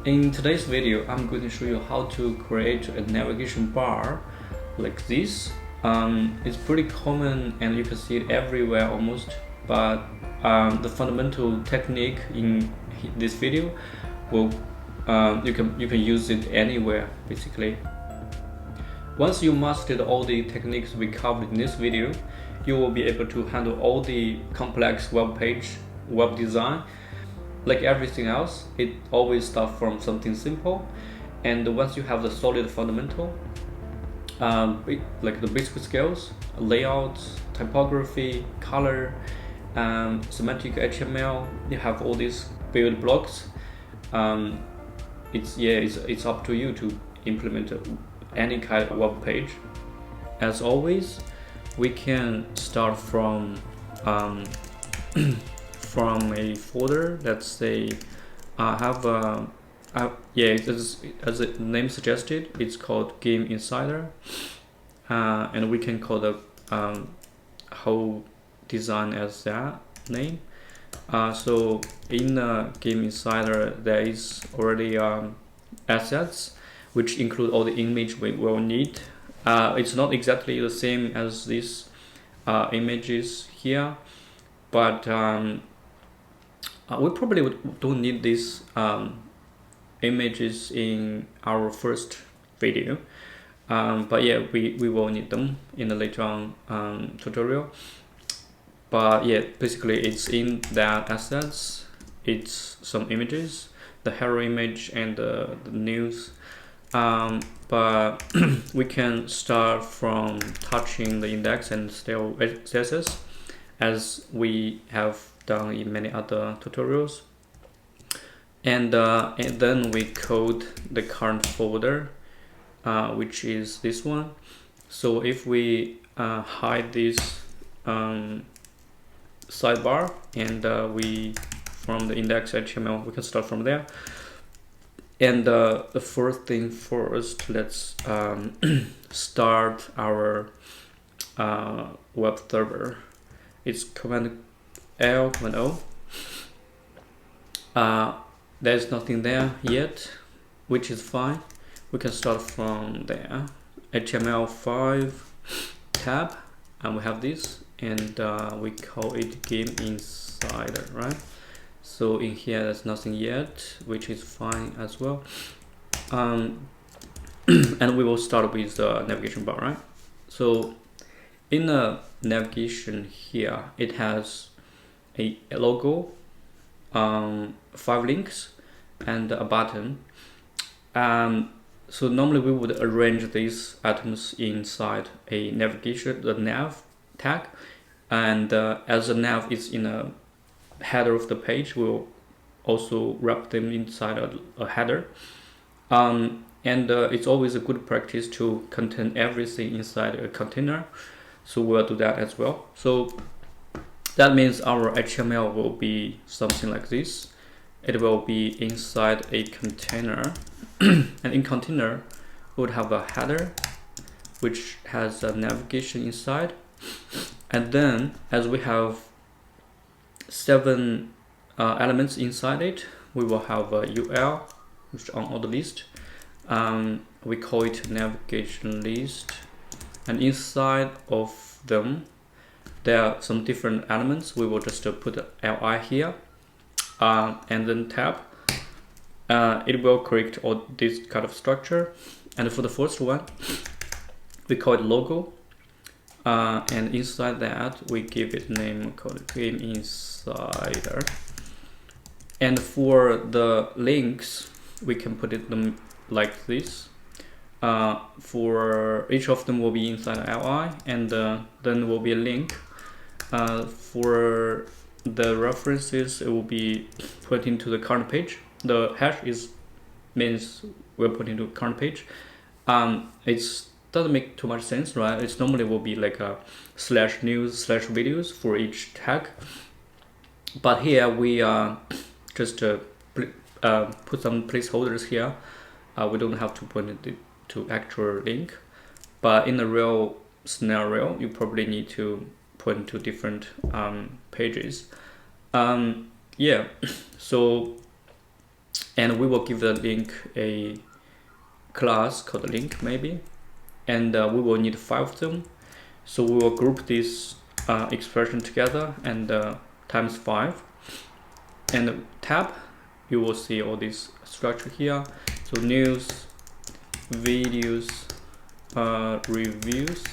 In today's video, I'm going to show you how to create a navigation bar like this. It's pretty common and you can see it everywhere almost, but the fundamental technique in this video will you can use it anywhere basically. Once you mastered all the techniques we covered in this video, you will be able to handle all the complex web design. Like everything else, it always starts from something simple, and once you have the solid fundamental, like the basic skills, layout, typography, color, semantic HTML, you have all these build blocks. It's up to you to implement any kind of web page. As always, we can start from from a folder. Let's say I have as the name suggested, it's called Game Insider, and we can call the whole design as that name. So in the Game Insider, there is already assets which include all the image we will need. It's not exactly the same as these images here, but we probably don't need these images in our first video, but yeah, we will need them in the later on tutorial. But yeah, basically it's in that assets, it's some images, the hero image and the news, but we can start from touching the index and still CSS as we have done in many other tutorials, and then we code the current folder, which is this one. So if we hide this sidebar and we from the index HTML, we can start from there. And the first thing first, let's start our web server. It's command L, command O. There's nothing there yet, which is fine. We can start from there. HTML5 tab, and we have this, and we call it Game Insider, right? So in here there's nothing yet, which is fine as well. And we will start with the navigation bar, right? So in the navigation here, it has a logo, 5 links, and a button. So normally we would arrange these items inside a navigation, the nav tag, and as the nav is in a header of the page, we'll also wrap them inside a header. And it's always a good practice to contain everything inside a container, so we'll do that as well. So that means our HTML will be something like this. It will be inside a container, and in container we would have a header which has a navigation inside, and then as we have 7 elements inside it, we will have a UL which on all the list. We call it navigation list, and inside of them there are some different elements. We will just put li here, and then tab. It will correct all this kind of structure. And for the first one, we call it logo, and inside that we give it a name called Game Insider. And for the links, we can put it them like this. For each of them will be inside li, and then will be a link. For the references, it will be put into the current page. The hash means we're putting to current page. It doesn't make too much sense, right? It's normally will be like a /news/videos for each tag, but here we just put some placeholders here. We don't have to point it to actual link, but in the real scenario, you probably need to point to different pages. Yeah, so and we will give the link a class called link maybe, and we will need 5 of them. So we will group this expression together and times 5, and tab, you will see all this structure here. So news, videos, reviews,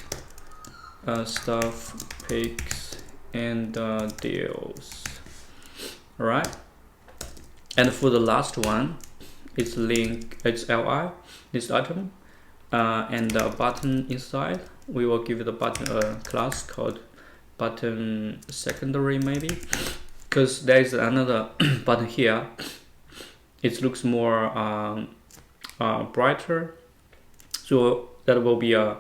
stuff, pics, and deals. All right. And for the last one, it's link, it's li, this item, and a button inside. We will give the button a class called button secondary maybe, because there is another button here. It looks more brighter, so that will be a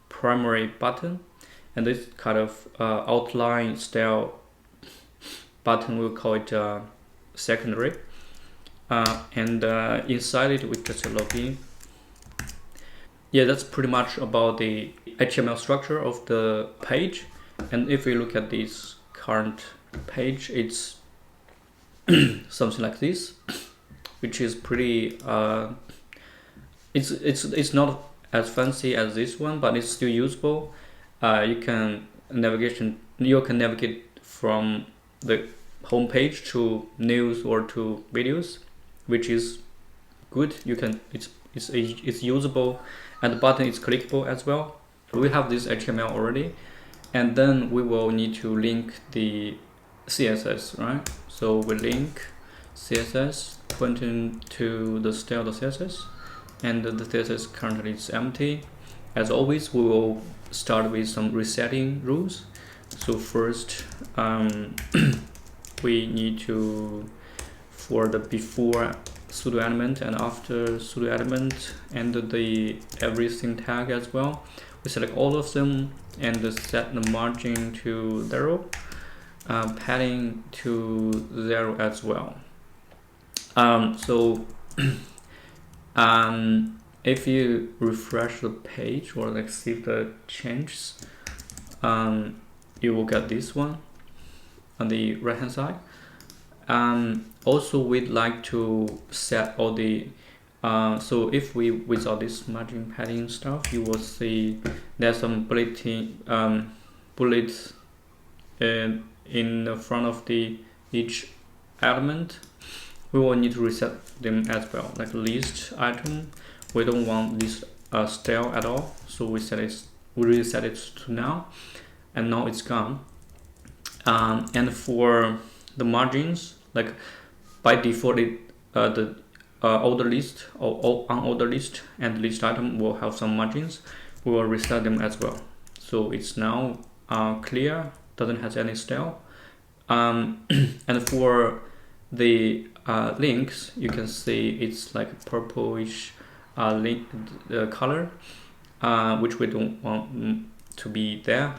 primary button, and this kind of outline style button, we'll call it secondary. And inside it we just log in. Yeah, that's pretty much about the HTML structure of the page. And if we look at this current page, it's something like this, which is pretty it's not as fancy as this one, but it's still usable. You can navigate from the home page to news or to videos, which is good. You can it's usable, and the button is clickable as well. So we have this HTML already, and then we will need to link the CSS, right? So we link CSS pointing to the style.css, and the CSS currently is empty. As always, we will start with some resetting rules. So first, we need to, for the before pseudo element and after pseudo element and the everything tag as well, we select all of them and set the margin to 0, padding to 0 as well. If you refresh the page or like see the changes, you will get this one on the right hand side. Also, we'd like to set all the so if we without this margin padding stuff, you will see there's some bullets in the front of each element. We will need to reset them as well. Like list item, we don't want this style at all, so we reset it to now, and now it's gone. And for the margins, like by default, the order list or unordered list and list item will have some margins. We will reset them as well, so it's now clear, doesn't have any style. And for the links, you can see it's like purplish link color, which we don't want to be there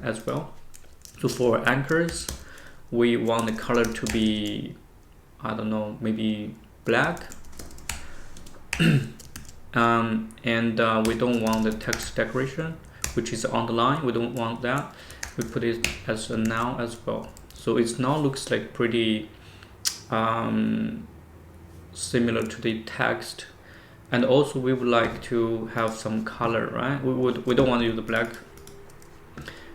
as well. So for anchors, we want the color to be, I don't know, maybe black. And we don't want the text decoration, which is on the line. We don't want that. We put it as a now as well. So it now looks like pretty similar to the text. And also we would like to have some color, right? We don't want to use the black.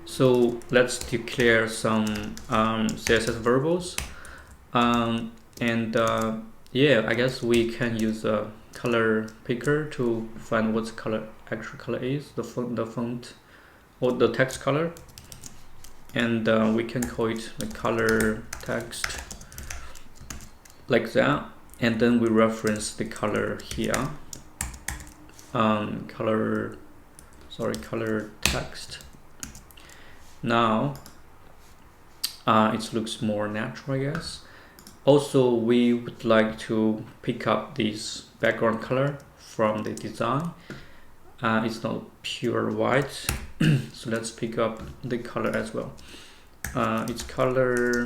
So let's declare some CSS variables, yeah, I guess we can use a color picker to find what the actual color is, the font or the text color, and we can call it the color text like that, and then we reference the color here, color text. Now it looks more natural, I guess. Also, we would like to pick up this background color from the design. It's not pure white, so let's pick up the color as well. It's color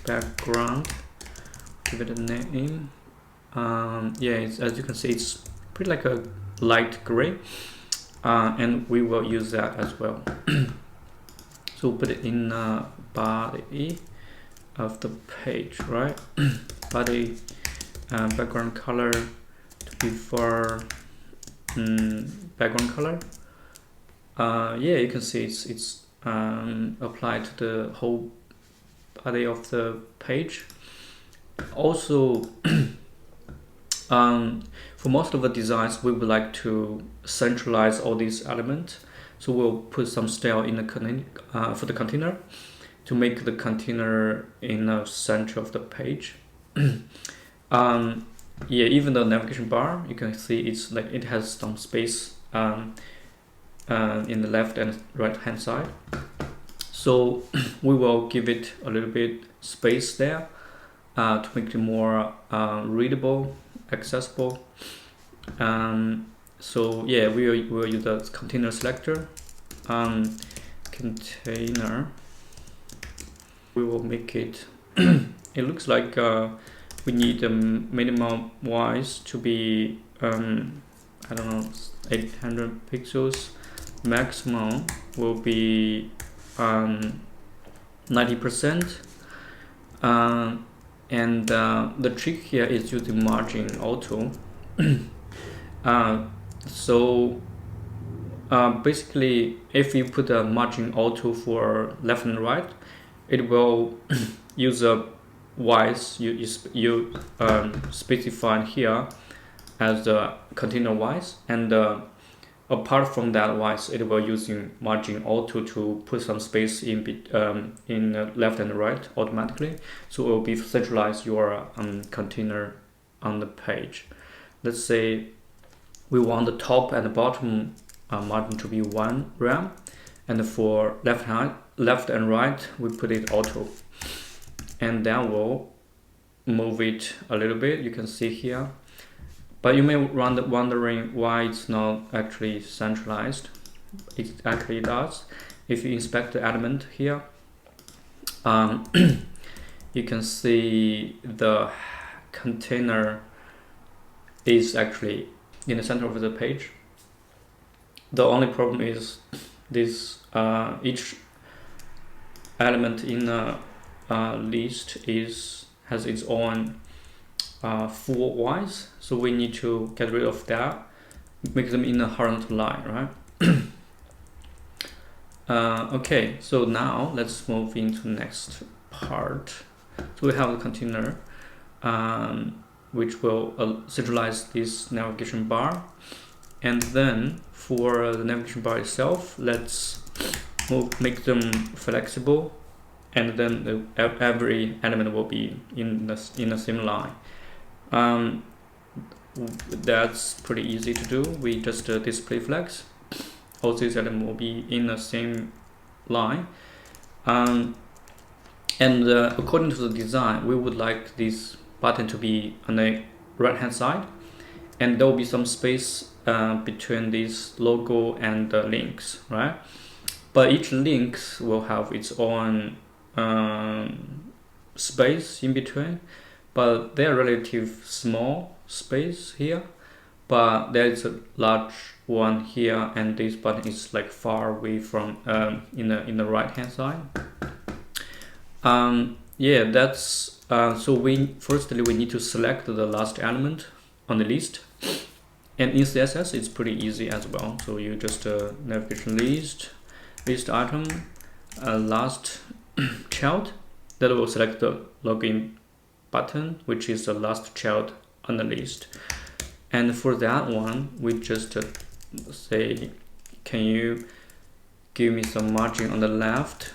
background. Give it a name. Yeah, as you can see, it's pretty like a light gray, and we will use that as well. So put it in body of the page, right? Body background color to be for background color. Yeah, you can see it's applied to the whole body of the page. Also, for most of the designs, we would like to centralize all these elements. So we'll put some style in the for the container to make the container in the center of the page. Yeah, even the navigation bar, you can see it's like it has some space in the left and right hand side. So we will give it a little bit space there to make it more readable, accessible. So yeah, we will use the container selector. Container. We will make it. It looks like we need a minimum wise to be I don't know, 800 pixels. Maximum will be 90%. And the trick here is using margin auto. So basically, if you put a margin auto for left and right, it will use a wise you specify here as the container wise, and apart from that wise, it will using margin auto to put some space in left and right automatically. So it will be centralize your container on the page. Let's say we want the top and the bottom margin to be 1 rem, and for left and right we put it auto, and then we'll move it a little bit. You can see here, but you may wondering why it's not actually centralized. It actually does. If you inspect the element here, you can see the container is actually in the center of the page. The only problem is this each element in a list has its own full wise, so we need to get rid of that, make them in a horizontal line, right? Okay, so now let's move into the next part. So we have the container which will centralize this navigation bar, and then for the navigation bar itself, let's make them flexible, and then every element will be in the same line. That's pretty easy to do. We just display flex. All these elements will be in the same line. And according to the design, we would like this button to be on the right hand side, and there will be some space between this logo and the links, right? But each link will have its own space in between, but they're relative small space here, but there is a large one here, and this button is like far away from in the right hand side. Yeah, that's so firstly we need to select the last element on the list, and in CSS it's pretty easy as well. So you just navigation list item, last child, that will select the login button, which is the last child on the list. And for that one, we just say, can you give me some margin on the left,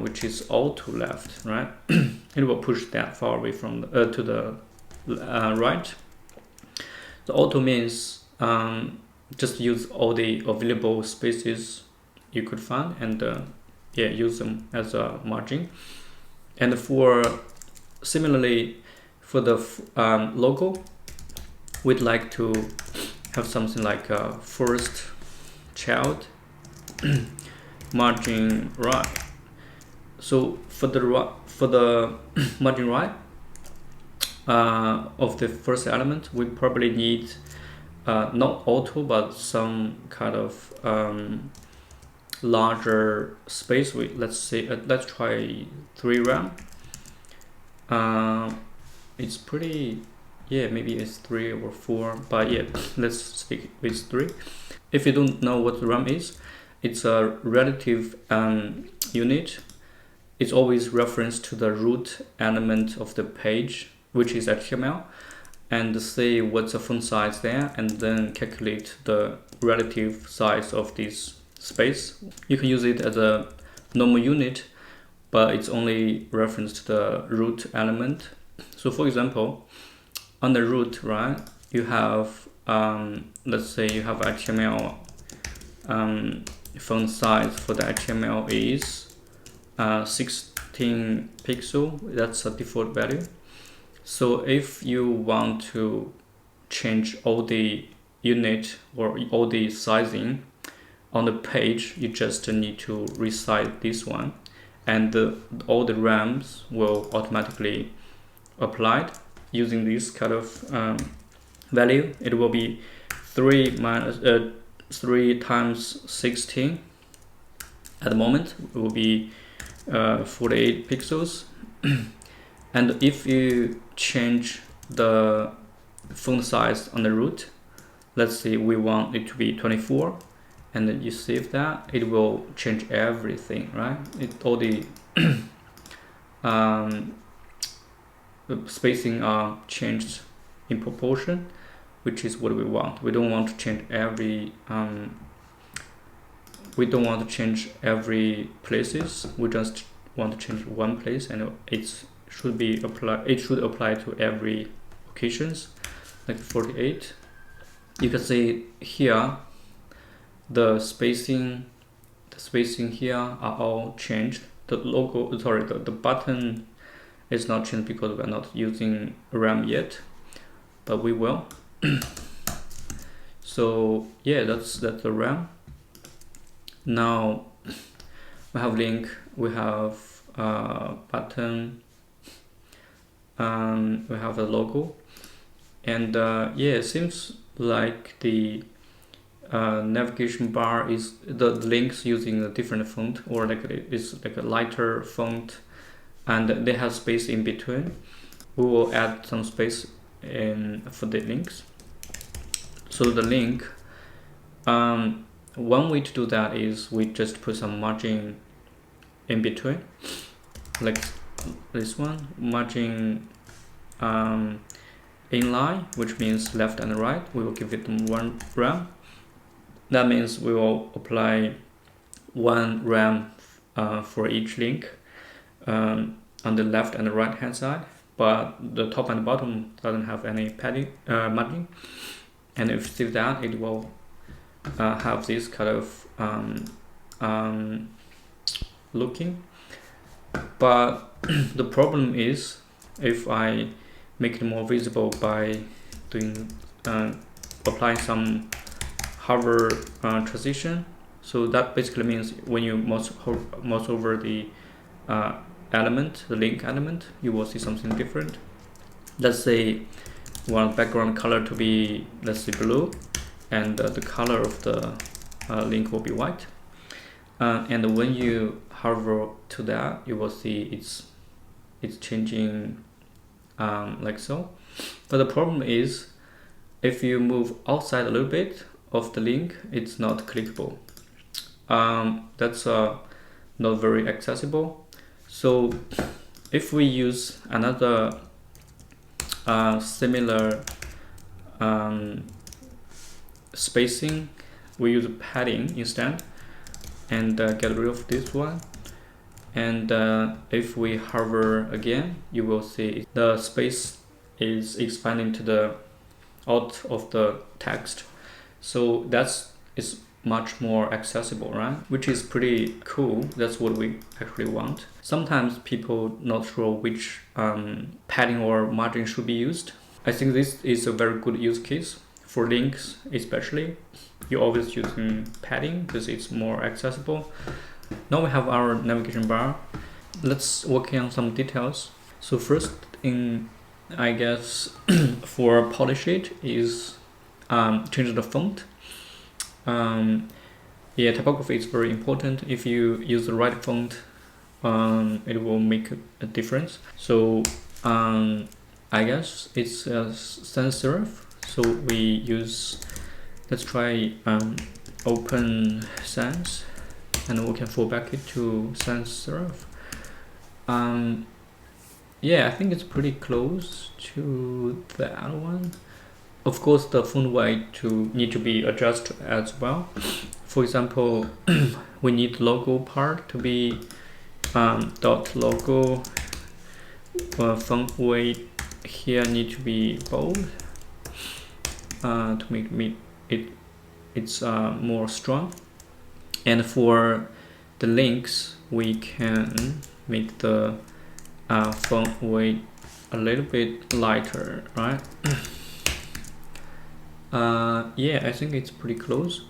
which is auto left, right? It will push that far away from to the right. The auto means just use all the available spaces you could find, and yeah, use them as a margin. And similarly for the logo, we'd like to have something like first child margin right. So for the margin right of the first element, we probably need not auto but some kind of larger space. Let's say let's try 3 rem. It's pretty yeah, maybe it's 3 or 4, but yeah, let's stick with 3. If you don't know what rem is, it's a relative unit. It's always referenced to the root element of the page, which is HTML, and say what's the font size there, and then calculate the relative size of this space. You can use it as a normal unit, but it's only referenced to the root element. So for example, on the root, right, you have let's say you have HTML font size for the HTML is 16 pixel. That's a default value. So if you want to change all the unit or all the sizing on the page, you just need to resize this one, and all the rems will automatically applied using this kind of value. It will be 3 times 16. At the moment it will be 48 pixels. And if you change the font size on the root, let's say we want it to be 24, and then you save that, it will change everything, right? All the spacing are changed in proportion, which is what we want. We don't want to change every places. We just want to change one place, and it should apply to every occasions, like 48. You can see here the spacing here are all changed. The logo, sorry, the button is not changed because we're not using rem yet, but we will. So yeah, that's the rem. Now we have link, we have button, we have a logo, and yeah, it seems like the navigation bar is the links using a different font, or like it's like a lighter font, and they have space in between. We will add some space for the links. So the link, one way to do that is we just put some margin in between, like this one, margin inline, which means left and right. We will give it 1 rem. That means we will apply 1 rem for each link on the left and the right hand side, but the top and the bottom doesn't have any padding margin. And if you save that, it will have this kind of looking. But the problem is, if I make it more visible by doing applying some hover transition, so that basically means when you mouse over the element, the link element, you will see something different. Let's say we want background color to be, let's say, blue, and the color of the link will be white. And when you hover to that, you will see it's changing like so. But the problem is, if you move outside a little bit of the link, it's not clickable. That's not very accessible. So if we use another similar spacing, we use padding instead, and get rid of this one. And if we hover again, you will see the space is expanding to the out of the text. So is much more accessible, right? Which is pretty cool. That's what we actually want. Sometimes people not sure which padding or margin should be used. I think this is a very good use case for links, especially. You're always using padding because it's more accessible. Now we have our navigation bar. Let's work on some details. So first thing, I guess, for polish it is change the font. Yeah, typography is very important. If you use the right font, it will make a difference. So I guess it's sans serif. So we use, let's try open sans, and we can fallback it to sans serif. Yeah, I think it's pretty close to that one. Of course, the font weight need to be adjusted as well. For example, we need logo part to be dot logo. Font weight here need to be bold to make it's more strong. And for the links, we can make the font weight a little bit lighter, right? Yeah, I think it's pretty close.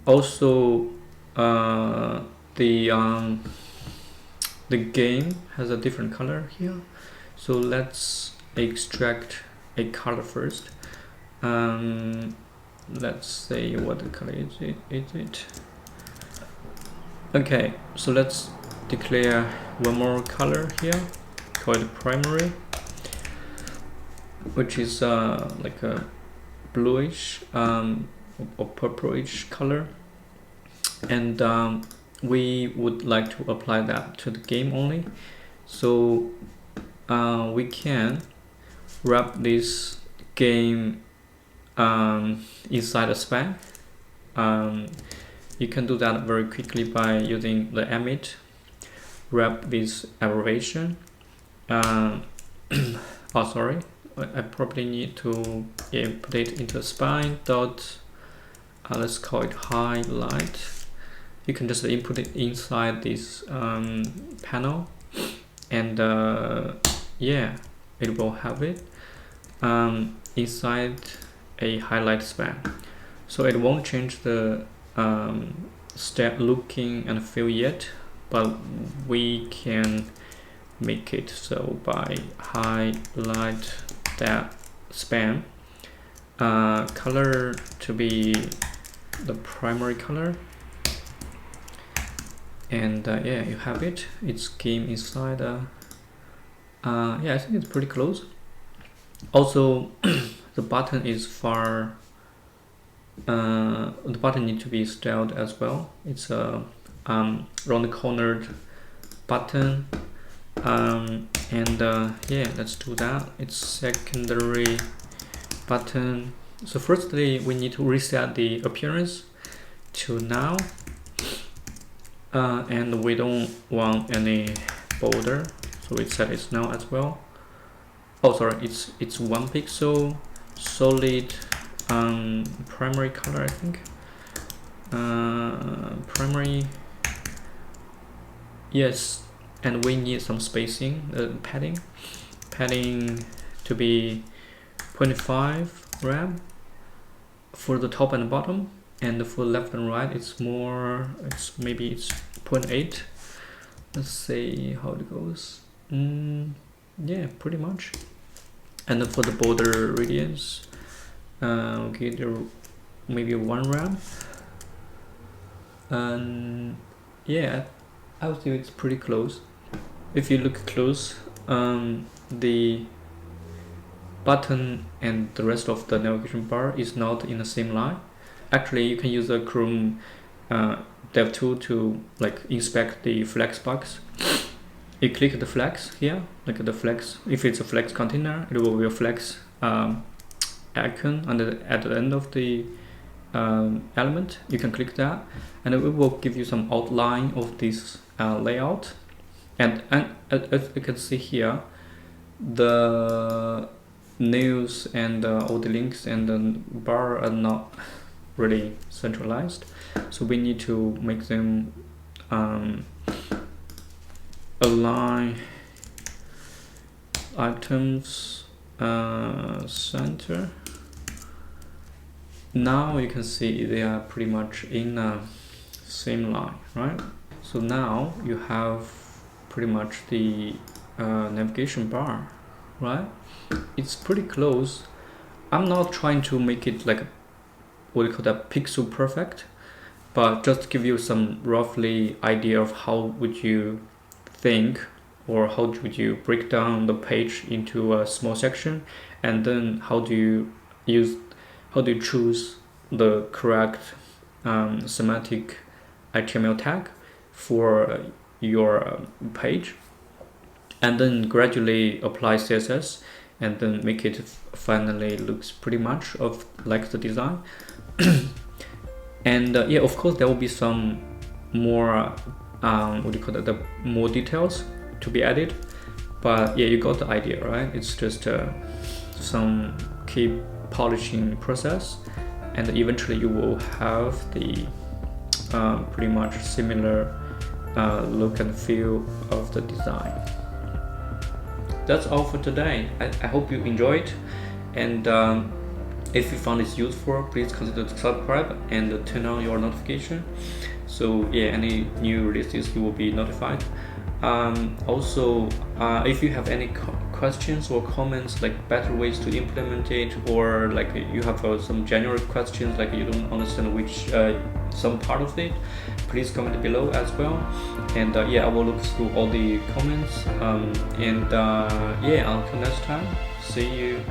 Also, the game has a different color here, so let's extract a color first. Let's say what the color is it. Okay, so let's declare one more color here called primary, which is like a bluish or purplish color, and we would like to apply that to the game only. So we can wrap this game inside a span. You can do that very quickly by using the emit wrap this abbreviation. Oh, sorry, I probably need to put it into a spine dot. Let's call it highlight. You can just input it inside this panel, and yeah, it will have it inside a highlight span. So it won't change the step looking and feel yet, but we can make it so by highlight that span, color to be the primary color, and yeah, you have it. It's game inside. Yeah, I think it's pretty close. Also, the button is far. The button needs to be styled as well. It's a round cornered button, and yeah, let's do that. It's secondary button. So firstly, we need to reset the appearance to now, and we don't want any border, so we set it now as well. Oh, sorry, it's 1 pixel solid primary color, I think. Primary, yes, and we need some spacing, padding to be 0.5 rem for the top and bottom, and for left and right it's maybe 0.8. Let's see how it goes. Yeah, pretty much. And then for the border radius, okay, there maybe 1 rem, and yeah, I would say it's pretty close. If you look close, the button and the rest of the navigation bar is not in the same line. Actually, you can use the Chrome dev tool to like inspect the Flexbox. You click the flex here, like the flex. If it's a flex container, it will be a flex icon at the end of the element. You can click that, and it will give you some outline of this layout. And as you can see here, the news and all the links and the bar are not really centralized, so we need to make them align items center. Now you can see they are pretty much in the same line, right? So now you have pretty much the navigation bar, right? It's pretty close. I'm not trying to make it like what we call that pixel perfect, but just to give you some roughly idea of how would you think or how would you break down the page into a small section, and then how do you choose the correct semantic HTML tag for your page, and then gradually apply CSS, and then make it finally looks pretty much of like the design. And yeah, of course there will be some more the more details to be added, but yeah, you got the idea, right? It's just some keep polishing process, and eventually you will have the pretty much similar look and feel of the design. That's all for today. I hope you enjoyed, and if you found this useful, please consider to subscribe and turn on your notification, so yeah, any new releases you will be notified. Also, if you have any questions or comments, like better ways to implement it, or like you have some general questions, like you don't understand which some part of it, please comment below as well. And yeah, I will look through all the comments. And yeah, until next time, see you.